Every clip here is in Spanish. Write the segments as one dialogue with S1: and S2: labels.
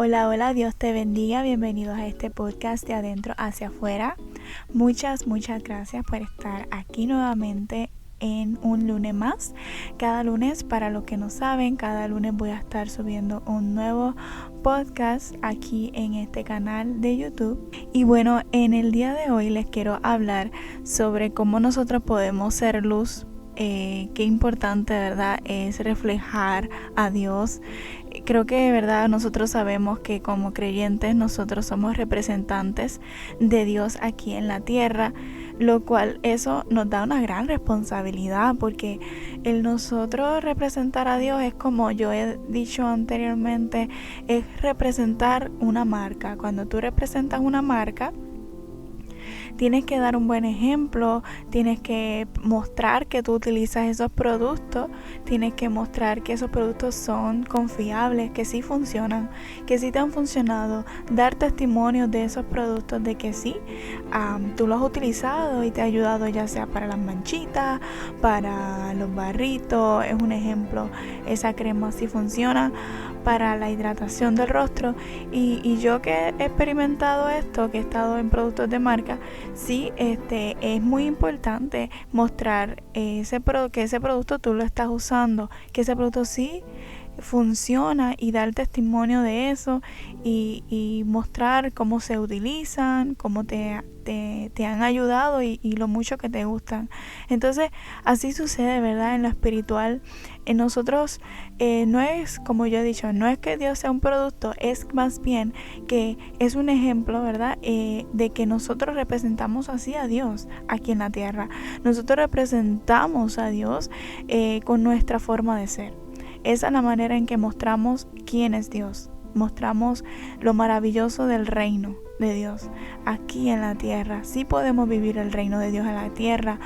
S1: Hola, hola, Dios te bendiga, bienvenidos a este podcast de Adentro hacia afuera. Muchas gracias por estar aquí nuevamente en un lunes más. Cada lunes, para los que no saben, cada lunes voy a estar subiendo un nuevo podcast aquí en este canal de YouTube. Y bueno, en el día de hoy les quiero hablar sobre cómo nosotros podemos ser luz. Qué importante, ¿verdad?, es reflejar a Dios. Creo que, ¿verdad?, nosotros sabemos que como creyentes nosotros somos representantes de Dios aquí en la tierra, lo cual eso nos da una gran responsabilidad, porque el nosotros representar a Dios es, como yo he dicho anteriormente, es representar una marca. Cuando tú representas una marca, tienes que dar un buen ejemplo, tienes que mostrar que tú utilizas esos productos, tienes que mostrar que esos productos son confiables, que sí funcionan, que sí te han funcionado, dar testimonios de esos productos de que sí, tú los has utilizado y te ha ayudado, ya sea para las manchitas, para los barritos, es un ejemplo, esa crema sí funciona para la hidratación del rostro. Y yo que he experimentado esto, que he estado en productos de marca, sí, es muy importante mostrar que ese producto tú lo estás usando, que ese producto sí funciona, y dar testimonio de eso y mostrar cómo se utilizan, cómo te han ayudado y lo mucho que te gustan. Entonces así sucede, ¿verdad?, en lo espiritual. En nosotros no es, como yo he dicho, no es que Dios sea un producto, es más bien que es un ejemplo, ¿verdad?, de que nosotros representamos así a Dios aquí en la tierra. Nosotros representamos a Dios con nuestra forma de ser. Esa es la manera en que mostramos quién es Dios. Mostramos lo maravilloso del reino de Dios aquí en la tierra. Sí podemos vivir el reino de Dios en la tierra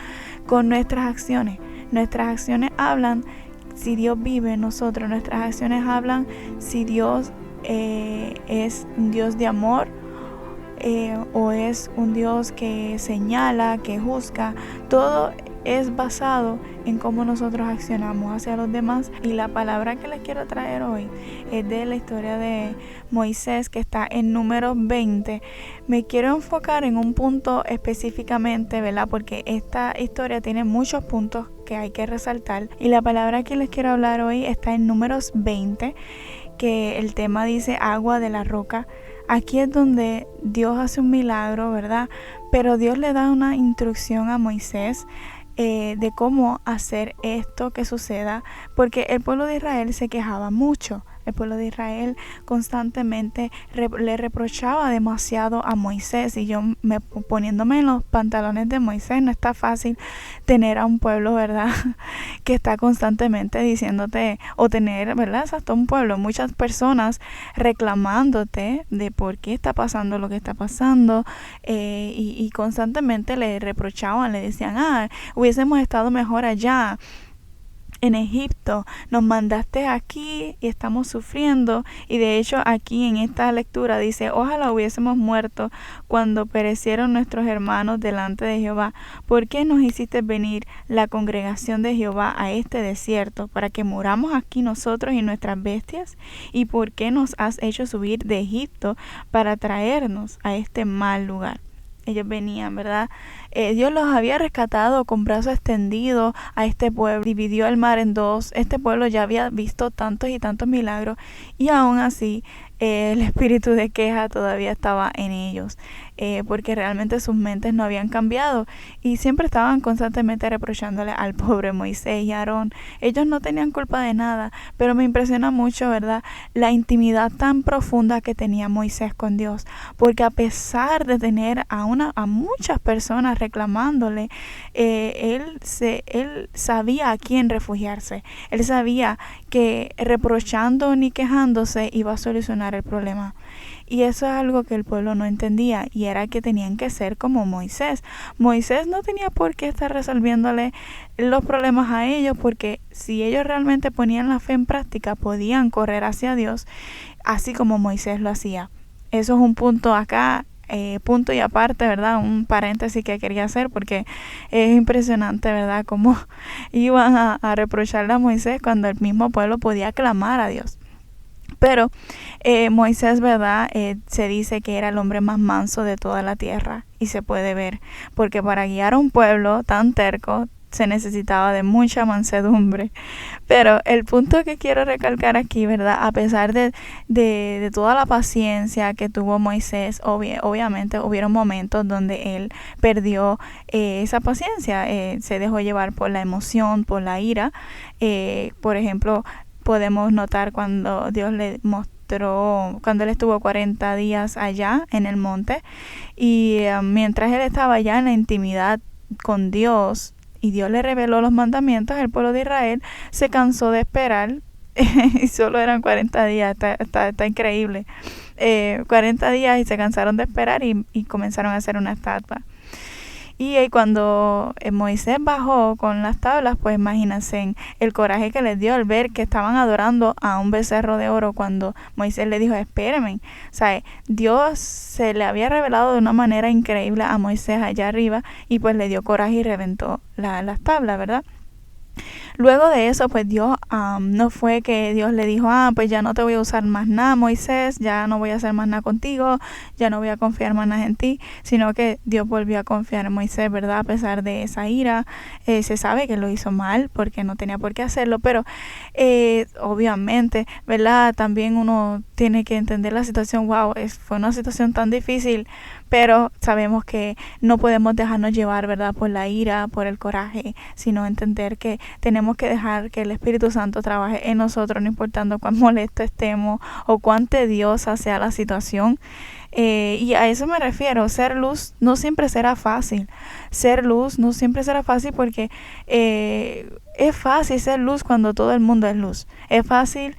S1: con nuestras acciones. Nuestras acciones hablan si Dios vive en nosotros. Nuestras acciones hablan si Dios es un Dios de amor o es un Dios que señala, que juzga. Todo es basado en cómo nosotros accionamos hacia los demás. Y la palabra que les quiero traer hoy es de la historia de Moisés, que está en Números 20. Me quiero enfocar en un punto específicamente, ¿verdad?, porque esta historia tiene muchos puntos que hay que resaltar. Y la palabra que les quiero hablar hoy está en Números 20, que el tema dice agua de la roca. Aquí es donde Dios hace un milagro, ¿verdad? Pero Dios le da una instrucción a Moisés de cómo hacer esto que suceda, porque el pueblo de Israel se quejaba mucho. El pueblo de Israel constantemente le reprochaba demasiado a Moisés, y yo poniéndome en los pantalones de Moisés, no está fácil tener a un pueblo, ¿verdad?, que está constantemente diciéndote, o tener, ¿verdad?, hasta un pueblo, muchas personas reclamándote de por qué está pasando lo que está pasando, y constantemente le reprochaban, le decían, hubiésemos estado mejor allá en Egipto, nos mandaste aquí y estamos sufriendo. Y de hecho aquí en esta lectura dice, ojalá hubiésemos muerto cuando perecieron nuestros hermanos delante de Jehová. ¿Por qué nos hiciste venir la congregación de Jehová a este desierto, para que muramos aquí nosotros y nuestras bestias? ¿Y por qué nos has hecho subir de Egipto para traernos a este mal lugar? Ellos venían, ¿verdad? Dios los había rescatado con brazos extendidos a este pueblo, dividió el mar en dos. Este pueblo ya había visto tantos y tantos milagros, y aún así el espíritu de queja todavía estaba en ellos, porque realmente sus mentes no habían cambiado, y siempre estaban constantemente reprochándole al pobre Moisés y Aarón. Ellos no tenían culpa de nada, pero me impresiona mucho, ¿verdad?, la intimidad tan profunda que tenía Moisés con Dios, porque a pesar de tener a muchas personas reclamándole, él sabía a quién refugiarse. Él sabía que reprochando ni quejándose iba a solucionar el problema. Y eso es algo que el pueblo no entendía, y era que tenían que ser como Moisés. Moisés no tenía por qué estar resolviéndole los problemas a ellos, porque si ellos realmente ponían la fe en práctica, podían correr hacia Dios, así como Moisés lo hacía. Eso es un punto acá, punto y aparte, ¿verdad? Un paréntesis que quería hacer, porque es impresionante, ¿verdad?, cómo iban a reprocharle a Moisés cuando el mismo pueblo podía clamar a Dios. Pero Moisés, ¿verdad? Se dice que era el hombre más manso de toda la tierra, y se puede ver, porque para guiar a un pueblo tan terco se necesitaba de mucha mansedumbre. Pero el punto que quiero recalcar aquí, ¿verdad? A pesar de toda la paciencia que tuvo Moisés, obviamente hubieron momentos donde él perdió esa paciencia, se dejó llevar por la emoción, por la ira. Por ejemplo, podemos notar cuando Dios le mostró, cuando él estuvo 40 días allá en el monte, y mientras él estaba allá en la intimidad con Dios, y Dios le reveló los mandamientos, el pueblo de Israel se cansó de esperar y solo eran 40 días, está increíble. 40 días y se cansaron de esperar y comenzaron a hacer una estatua. Y cuando Moisés bajó con las tablas, pues imagínense el coraje que les dio al ver que estaban adorando a un becerro de oro, cuando Moisés le dijo, espérenme. O sea, Dios se le había revelado de una manera increíble a Moisés allá arriba, y pues le dio coraje y reventó las tablas, ¿verdad? Luego de eso, pues Dios, no fue que Dios le dijo, pues ya no te voy a usar más nada, Moisés, ya no voy a hacer más nada contigo, ya no voy a confiar más nada en ti, sino que Dios volvió a confiar en Moisés, ¿verdad? A pesar de esa ira, se sabe que lo hizo mal porque no tenía por qué hacerlo, pero obviamente, ¿verdad? También uno tiene que entender la situación. Fue una situación tan difícil, pero sabemos que no podemos dejarnos llevar, ¿verdad? Por la ira, por el coraje, sino entender que tenemos que dejar que el Espíritu Santo trabaje en nosotros, no importando cuán molesto estemos o cuán tediosa sea la situación. Y a eso me refiero. Ser luz no siempre será fácil. Ser luz no siempre será fácil porque es fácil ser luz cuando todo el mundo es luz. Es fácil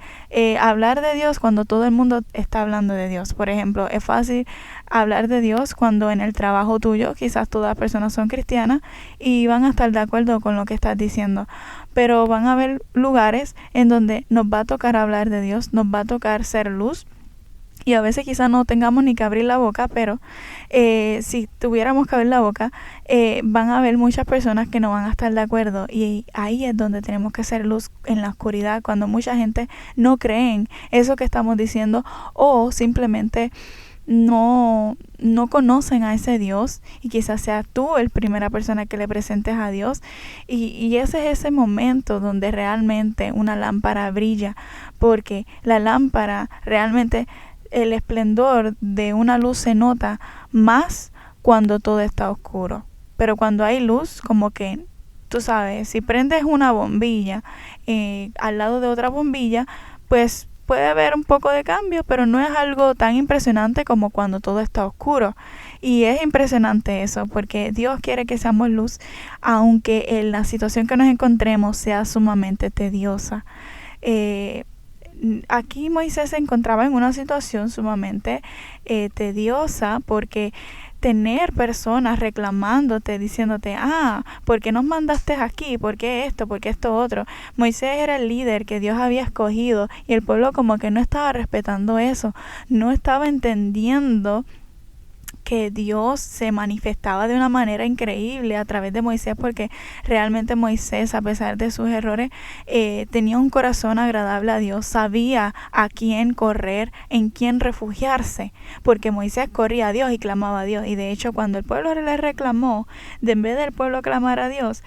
S1: hablar de Dios cuando todo el mundo está hablando de Dios. Por ejemplo, es fácil hablar de Dios cuando en el trabajo tuyo quizás todas las personas son cristianas y van a estar de acuerdo con lo que estás diciendo. Pero van a haber lugares en donde nos va a tocar hablar de Dios, nos va a tocar ser luz. Y a veces quizás no tengamos ni que abrir la boca, pero si tuviéramos que abrir la boca, van a haber muchas personas que no van a estar de acuerdo. Y ahí es donde tenemos que ser luz en la oscuridad, cuando mucha gente no cree en eso que estamos diciendo, o simplemente no conocen a ese Dios, y quizás sea tú el primera persona que le presentes a Dios, y ese es ese momento donde realmente una lámpara brilla, porque la lámpara realmente, el esplendor de una luz se nota más cuando todo está oscuro. Pero cuando hay luz, como que, tú sabes, si prendes una bombilla al lado de otra bombilla, pues puede haber un poco de cambio, pero no es algo tan impresionante como cuando todo está oscuro. Y es impresionante eso, porque Dios quiere que seamos luz, aunque en la situación que nos encontremos sea sumamente tediosa. Aquí Moisés se encontraba en una situación sumamente tediosa, porque tener personas reclamándote, diciéndote, ¿por qué nos mandaste aquí? ¿Por qué esto? ¿Por qué esto otro? Moisés era el líder que Dios había escogido, y el pueblo como que no estaba respetando eso, no estaba entendiendo que Dios se manifestaba de una manera increíble a través de Moisés, porque realmente Moisés, a pesar de sus errores, tenía un corazón agradable a Dios, sabía a quién correr, en quién refugiarse, porque Moisés corría a Dios y clamaba a Dios. Y de hecho, cuando el pueblo le reclamó, en vez del pueblo clamar a Dios,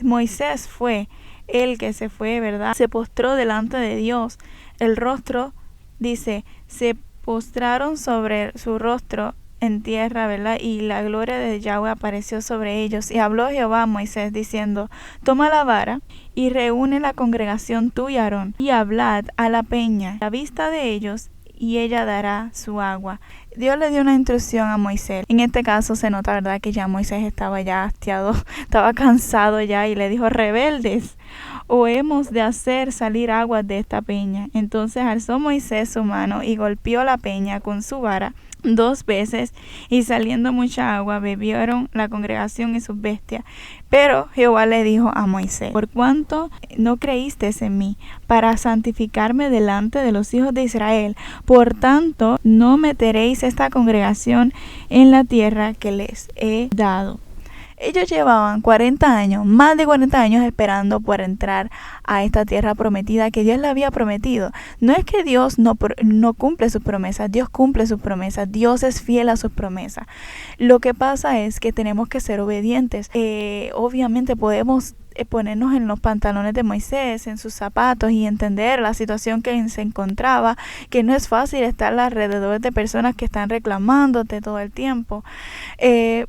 S1: Moisés fue el que se fue, ¿verdad? Se postró delante de Dios. El rostro, dice, se postraron sobre su rostro en tierra, ¿verdad? Y la gloria de Yahweh apareció sobre ellos. Y habló Jehová a Moisés diciendo, toma la vara y reúne la congregación tú y Aarón, y hablad a la peña a la vista de ellos, y ella dará su agua. Dios le dio una instrucción a Moisés. En este caso se nota, ¿verdad?, que ya Moisés estaba ya hastiado, estaba cansado ya, y le dijo, rebeldes, o hemos de hacer salir aguas de esta peña. Entonces alzó Moisés su mano y golpeó la peña con su vara 2 veces, y saliendo mucha agua bebieron la congregación y sus bestias. Pero Jehová le dijo a Moisés, por cuanto no creíste en mí para santificarme delante de los hijos de Israel, por tanto no meteréis esta congregación en la tierra que les he dado. Ellos llevaban 40 años, más de 40 años esperando por entrar a esta tierra prometida que Dios le había prometido. No es que Dios no cumple sus promesas, Dios cumple sus promesas, Dios es fiel a sus promesas. Lo que pasa es que tenemos que ser obedientes. Obviamente podemos ponernos en los pantalones de Moisés, en sus zapatos y entender la situación que se encontraba, que no es fácil estar alrededor de personas que están reclamándote todo el tiempo.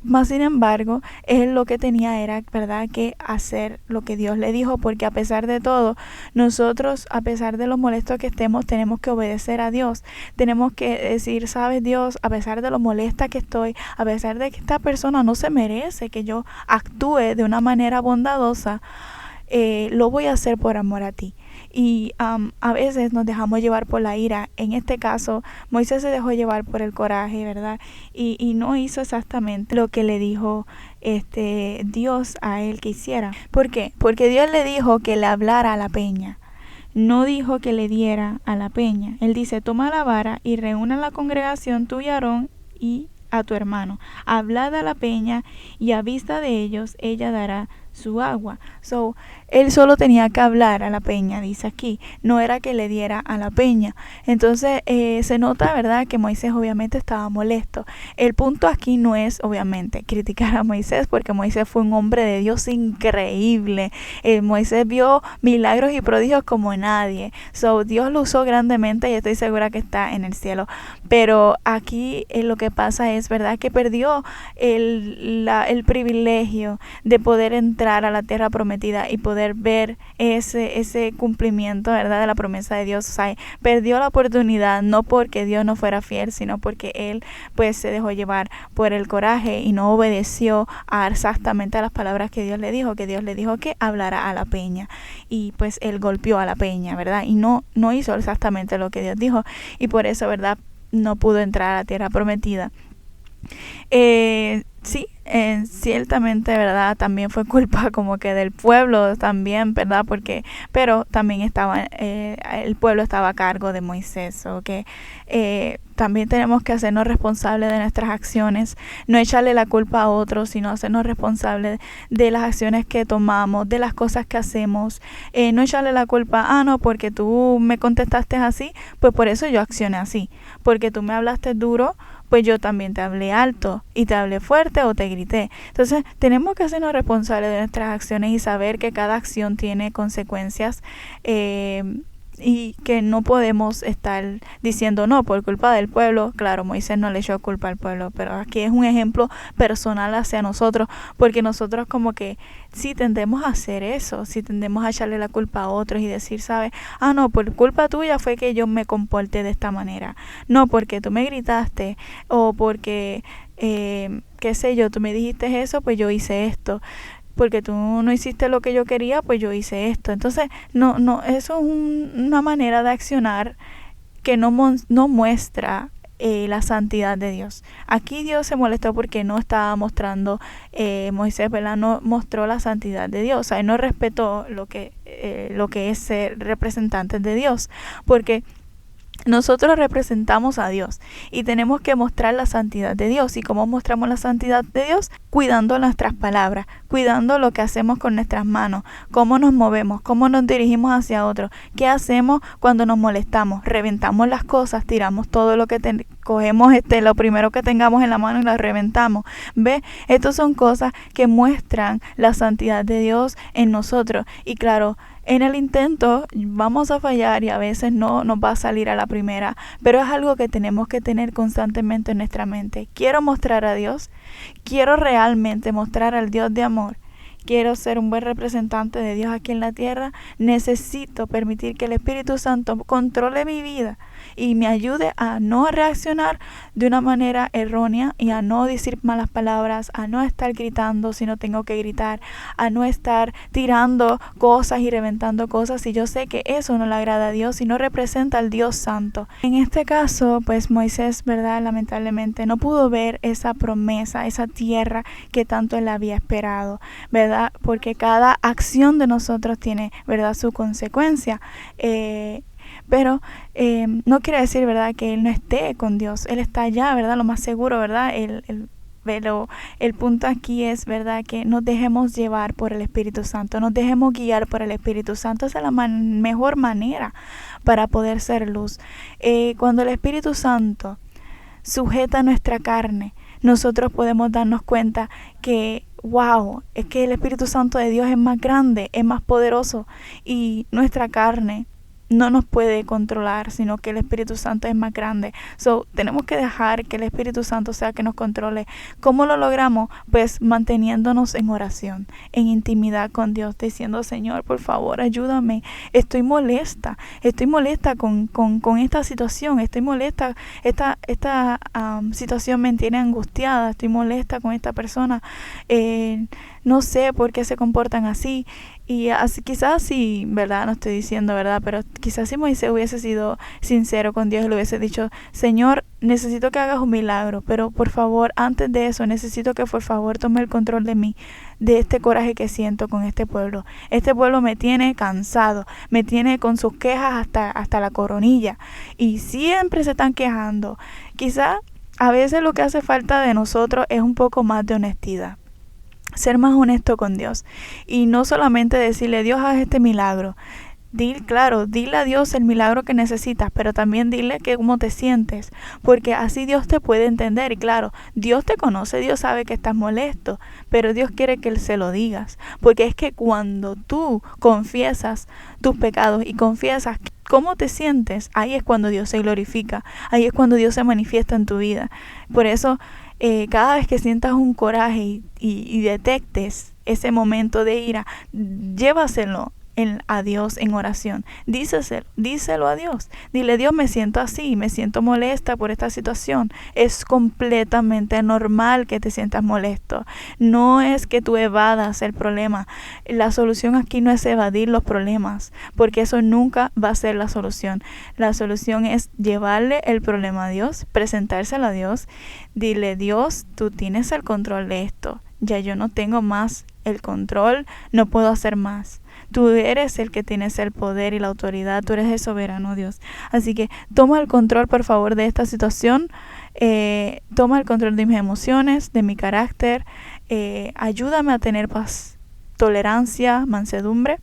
S1: Más sin embargo, él lo que tenía era, ¿verdad?, que hacer lo que Dios le dijo, porque a pesar de todo, nosotros, a pesar de lo molestos que estemos, tenemos que obedecer a Dios. Tenemos que decir, sabes Dios, a pesar de lo molesta que estoy, a pesar de que esta persona no se merece que yo actúe de una manera bondadosa, lo voy a hacer por amor a ti. Y a veces nos dejamos llevar por la ira. En este caso, Moisés se dejó llevar por el coraje, ¿verdad? Y no hizo exactamente lo que le dijo Dios a él que hiciera. ¿Por qué? Porque Dios le dijo que le hablara a la peña. No dijo que le diera a la peña. Él dice, toma la vara y reúna a la congregación, tú y Aarón y a tu hermano. Hablad a la peña y a vista de ellos ella dará su agua. Él solo tenía que hablar a la peña, dice aquí, no era que le diera a la peña. Entonces se nota, ¿verdad?, que Moisés obviamente estaba molesto. El punto aquí no es obviamente criticar a Moisés, porque Moisés fue un hombre de Dios increíble. Moisés vio milagros y prodigios como nadie. Dios lo usó grandemente y estoy segura que está en el cielo. Pero aquí lo que pasa es, ¿verdad?, que perdió el privilegio de poder entrar a la tierra prometida y poder ver ese cumplimiento, ¿verdad?, de la promesa de Dios. Perdió la oportunidad, no porque Dios no fuera fiel, sino porque él pues se dejó llevar por el coraje y no obedeció exactamente a las palabras que Dios le dijo, que hablara a la peña, y pues él golpeó a la peña, ¿verdad?, y no hizo exactamente lo que Dios dijo, y por eso, ¿verdad?, no pudo entrar a la tierra prometida. Sí, ciertamente, ¿verdad?, también fue culpa como que del pueblo también, ¿verdad?, pero también el pueblo estaba a cargo de Moisés, también tenemos que hacernos responsables de nuestras acciones, no echarle la culpa a otros, sino hacernos responsables de las acciones que tomamos, de las cosas que hacemos, no echarle la culpa, no, porque tú me contestaste así, pues por eso yo accioné así, porque tú me hablaste duro, pues yo también te hablé alto y te hablé fuerte o te grité. Entonces tenemos que hacernos responsables de nuestras acciones y saber que cada acción tiene consecuencias, y que no podemos estar diciendo no, por culpa del pueblo. Claro, Moisés no le echó culpa al pueblo, pero aquí es un ejemplo personal hacia nosotros, porque nosotros como que si tendemos a hacer eso, si tendemos a echarle la culpa a otros y decir, ¿sabes? No, por culpa tuya fue que yo me comporté de esta manera, no porque tú me gritaste o porque qué sé yo, tú me dijiste eso, pues yo hice esto, porque tú no hiciste lo que yo quería, pues yo hice esto. Entonces, no, eso es una manera de accionar que no muestra la santidad de Dios. Aquí Dios se molestó porque no estaba mostrando, Moisés, ¿verdad?, no mostró la santidad de Dios. O sea, él no respetó lo que es ser representantes de Dios, porque nosotros representamos a Dios y tenemos que mostrar la santidad de Dios. ¿Y cómo mostramos la santidad de Dios? Cuidando nuestras palabras, cuidando lo que hacemos con nuestras manos, cómo nos movemos, cómo nos dirigimos hacia otros, qué hacemos cuando nos molestamos, reventamos las cosas, tiramos todo lo que cogemos, lo primero que tengamos en la mano y lo reventamos. ¿Ve? Estas son cosas que muestran la santidad de Dios en nosotros. Y claro, en el intento vamos a fallar y a veces no nos va a salir a la primera, pero es algo que tenemos que tener constantemente en nuestra mente. Quiero mostrar a Dios, quiero realmente mostrar al Dios de amor, quiero ser un buen representante de Dios aquí en la tierra, necesito permitir que el Espíritu Santo controle mi vida y me ayude a no reaccionar de una manera errónea y a no decir malas palabras, a no estar gritando si no tengo que gritar, a no estar tirando cosas y reventando cosas si yo sé que eso no le agrada a Dios y no representa al Dios santo. En este caso, pues Moisés, ¿verdad?, lamentablemente no pudo ver esa promesa, esa tierra que tanto él había esperado, ¿verdad? Porque cada acción de nosotros tiene, ¿verdad?, su consecuencia. Pero no quiere decir, ¿verdad?, que él no esté con Dios. Él está allá, ¿verdad?, lo más seguro, ¿verdad? Él Pero el punto aquí es, ¿verdad?, que nos dejemos llevar por el Espíritu Santo, nos dejemos guiar por el Espíritu Santo. Esa es la mejor manera para poder ser luz. Cuando el Espíritu Santo sujeta nuestra carne, nosotros podemos darnos cuenta que, wow, es que el Espíritu Santo de Dios es más grande, es más poderoso, y nuestra carne no nos puede controlar, sino que el Espíritu Santo es más grande. Tenemos que dejar que el Espíritu Santo sea que nos controle. ¿Cómo lo logramos? Pues manteniéndonos en oración, en intimidad con Dios, diciendo: Señor, por favor, ayúdame. Estoy molesta con esta situación. Estoy molesta, esta situación me tiene angustiada. Estoy molesta con esta persona. No sé por qué se comportan así. Y así, quizás sí, ¿verdad? No estoy diciendo, ¿verdad? Pero quizás si Moisés hubiese sido sincero con Dios y le hubiese dicho: Señor, necesito que hagas un milagro, pero por favor, antes de eso, necesito que por favor tome el control de mí, de este coraje que siento con este pueblo. Este pueblo me tiene cansado, me tiene con sus quejas hasta la coronilla, y siempre se están quejando. Quizás a veces lo que hace falta de nosotros es un poco más de honestidad. Ser más honesto con Dios, y no solamente decirle: Dios, haz este milagro. Dile a Dios el milagro que necesitas, pero también dile cómo te sientes, porque así Dios te puede entender. Y claro, Dios te conoce, Dios sabe que estás molesto, pero Dios quiere que se lo digas, porque es que cuando tú confiesas tus pecados y confiesas cómo te sientes, ahí es cuando Dios se glorifica, ahí es cuando Dios se manifiesta en tu vida. Por eso, cada vez que sientas un coraje y detectes ese momento de ira, llévaselo a Dios en oración. Díselo a Dios. Dile: Dios, me siento así, me siento molesta por esta situación. Es completamente normal que te sientas molesto. No es que tú evadas el problema. La solución aquí no es evadir los problemas, porque eso nunca va a ser la solución. La solución es llevarle el problema a Dios, presentárselo a Dios. Dile: Dios, tú tienes el control de esto. Ya yo no tengo más el control, no puedo hacer más. Tú eres el que tienes el poder y la autoridad, tú eres el soberano Dios. Así que toma el control, por favor, de esta situación. Toma el control de mis emociones, de mi carácter. Ayúdame a tener paz, tolerancia, mansedumbre,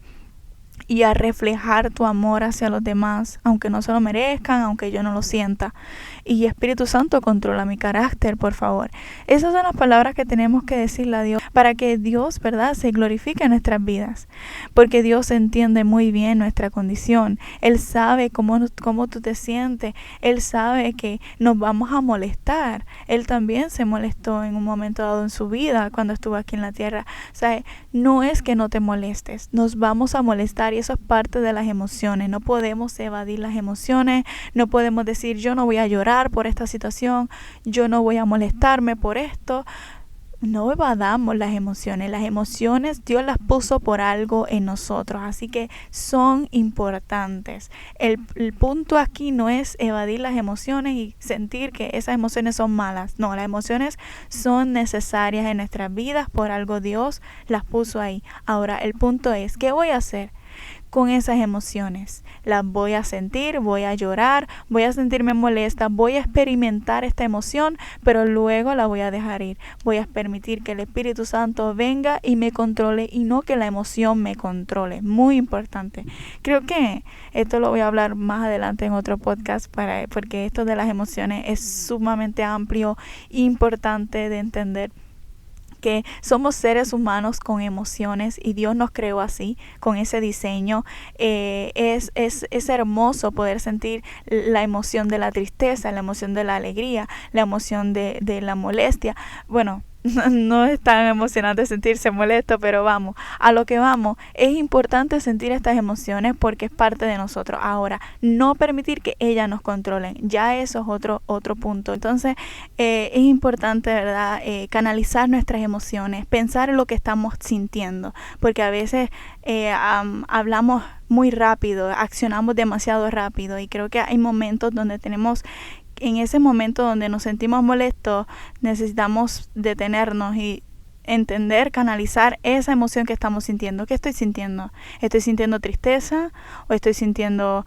S1: y a reflejar tu amor hacia los demás, aunque no se lo merezcan, aunque yo no lo sienta. Y Espíritu Santo, controla mi carácter, por favor. Esas son las palabras que tenemos que decirle a Dios para que Dios, ¿verdad?, se glorifique en nuestras vidas. Porque Dios entiende muy bien nuestra condición. Él sabe cómo tú te sientes. Él sabe que nos vamos a molestar. Él también se molestó en un momento dado en su vida cuando estuvo aquí en la tierra. O sea, no es que no te molestes, nos vamos a molestar, y eso es parte de las emociones. No podemos evadir las emociones. No podemos decir: yo no voy a llorar por esta situación, yo no voy a molestarme por esto. No evadamos las emociones. Las emociones Dios las puso por algo en nosotros, así que son importantes. El punto aquí no es evadir las emociones y sentir que esas emociones son malas. No, las emociones son necesarias en nuestras vidas, por algo Dios las puso ahí. Ahora, el punto es: ¿qué voy a hacer con esas emociones? Las voy a sentir, voy a llorar, voy a sentirme molesta, voy a experimentar esta emoción, pero luego la voy a dejar ir. Voy a permitir que el Espíritu Santo venga y me controle, y no que la emoción me controle. Muy importante. Creo que esto lo voy a hablar más adelante en otro podcast, porque esto de las emociones es sumamente amplio e importante de entender, que somos seres humanos con emociones, y Dios nos creó así, con ese diseño. Es hermoso poder sentir la emoción de la tristeza, la emoción de la alegría, la emoción de la molestia. Bueno, no es tan emocionante sentirse molesto, pero vamos, a lo que vamos. Es importante sentir estas emociones porque es parte de nosotros. Ahora, no permitir que ellas nos controlen, ya eso es otro punto. Entonces, es importante, ¿verdad?, canalizar nuestras emociones, pensar en lo que estamos sintiendo, porque a veces hablamos muy rápido, accionamos demasiado rápido, y creo que hay momentos donde en ese momento donde nos sentimos molestos, necesitamos detenernos y entender, canalizar esa emoción que estamos sintiendo. ¿Qué estoy sintiendo? ¿Estoy sintiendo tristeza o estoy sintiendo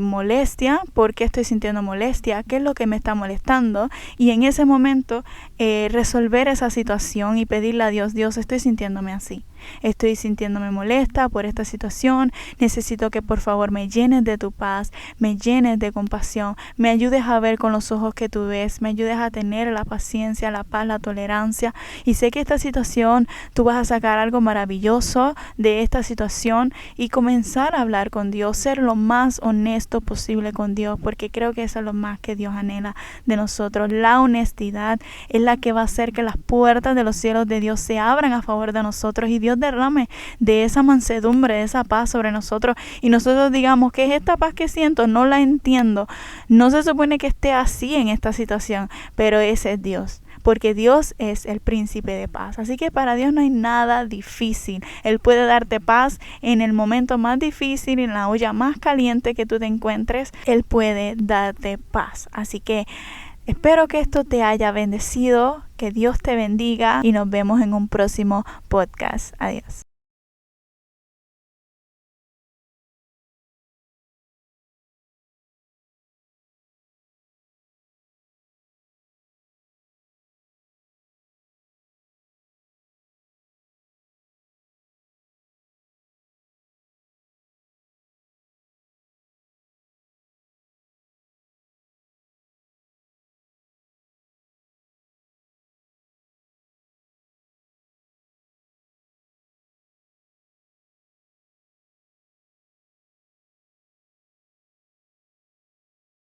S1: molestia, por qué estoy sintiendo molestia, qué es lo que me está molestando, y en ese momento resolver esa situación y pedirle a Dios, Dios, estoy sintiéndome así, estoy sintiéndome molesta por esta situación, necesito que por favor me llenes de tu paz, me llenes de compasión, me ayudes a ver con los ojos que tú ves, me ayudes a tener la paciencia, la paz, la tolerancia, y sé que esta situación tú vas a sacar algo maravilloso de esta situación, y comenzar a hablar con Dios, ser lo más honesto posible con Dios, porque creo que eso es lo más que Dios anhela de nosotros. La honestidad es la que va a hacer que las puertas de los cielos de Dios se abran a favor de nosotros y Dios derrame de esa mansedumbre, de esa paz sobre nosotros, y nosotros digamos, ¿qué es esta paz que siento? No la entiendo, no se supone que esté así en esta situación, pero ese es Dios, porque Dios es el príncipe de paz. Así que para Dios no hay nada difícil. Él puede darte paz en el momento más difícil, en la olla más caliente que tú te encuentres. Él puede darte paz. Así que espero que esto te haya bendecido, que Dios te bendiga y nos vemos en un próximo podcast. Adiós.